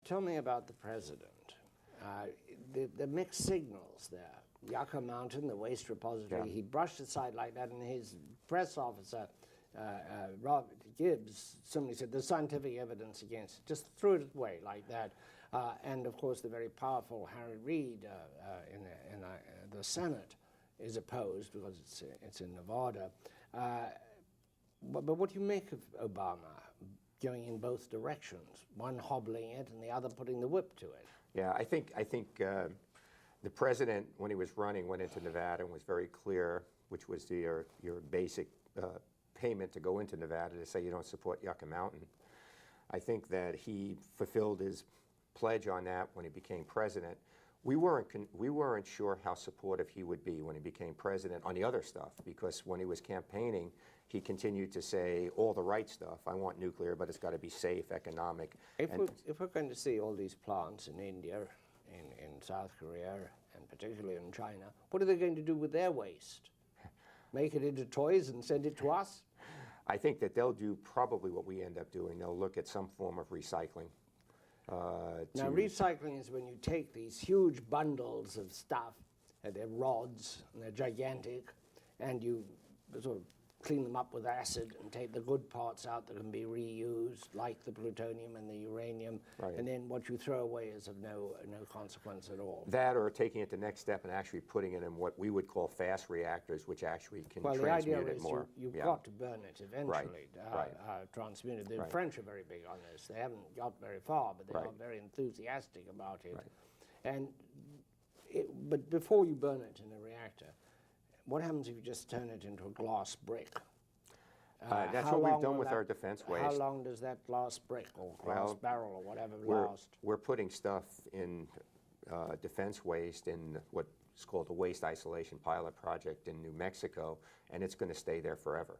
Tell me about the president. The mixed signals there. Yucca Mountain, the waste repository, he brushed aside like that, and his press officer, Robert Gibbs, somebody said there's scientific evidence against it. Just threw it away like that. And of course, the very powerful Harry Reid in the Senate is opposed because it's in Nevada. But what do you make of Obama going in both directions, one hobbling it and the other putting the whip to it? Yeah, I think the president, when he was running, went into Nevada and was very clear, which was your basic payment to go into Nevada to say you don't support Yucca Mountain. I think that he fulfilled his pledge on that when he became president. We weren't sure how supportive he would be when he became president on the other stuff, because when he was campaigning, he continued to say all the right stuff. I want nuclear, but it's got to be safe, economic. If we're going to see all these plants in India, in South Korea, and particularly in China, what are they going to do with their waste? Make it into toys and send it to us? I think that they'll do probably what we end up doing. They'll look at some form of recycling. Now, recycling is when you take these huge bundles of stuff, and they're rods, and they're gigantic, and you sort of clean them up with acid and take the good parts out that can be reused, like the plutonium and the uranium, and then what you throw away is of no consequence at all. That, or taking it the next step and actually putting it in what we would call fast reactors, which actually can transmute it more. Well, the idea is you've got to burn it eventually, transmute it. The French are very big on this. They haven't got very far, but they are very enthusiastic about it. And but before you burn it in a reactor, what happens if you just turn it into a glass brick? That's what we've done with our defense waste. How long does that glass brick or glass barrel or whatever last? We're putting stuff in defense waste in what's called the Waste Isolation Pilot Project in New Mexico, and it's going to stay there forever,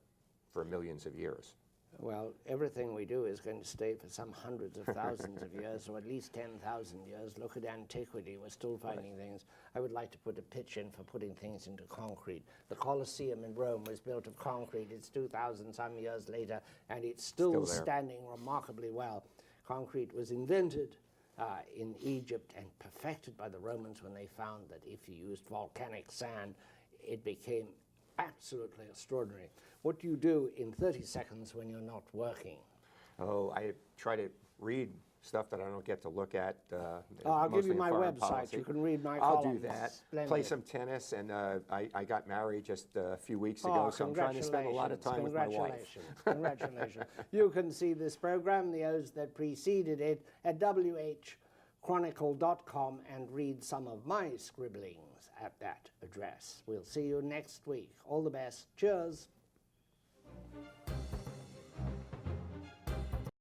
for millions of years. Well, everything we do is going to stay for some hundreds of thousands of years, or at least 10,000 years. Look at antiquity, we're still finding things. I would like to put a pitch in for putting things into concrete. The Colosseum in Rome was built of concrete. It's 2,000 some years later, and it's still standing remarkably well. Concrete was invented in Egypt and perfected by the Romans when they found that if you used volcanic sand, it became absolutely extraordinary. What do you do in 30 seconds when you're not working? Oh, I try to read stuff that I don't get to look at. I'll give you my website. Policy. You can read my columns. I'll do that. Splendid. Play some tennis, and I got married just a few weeks ago, so I'm trying to spend a lot of time with my wife. Congratulations. You can see this program, the O's that preceded it, at whchronicle.com and read some of my scribblings at that address. We'll see you next week. All the best. Cheers.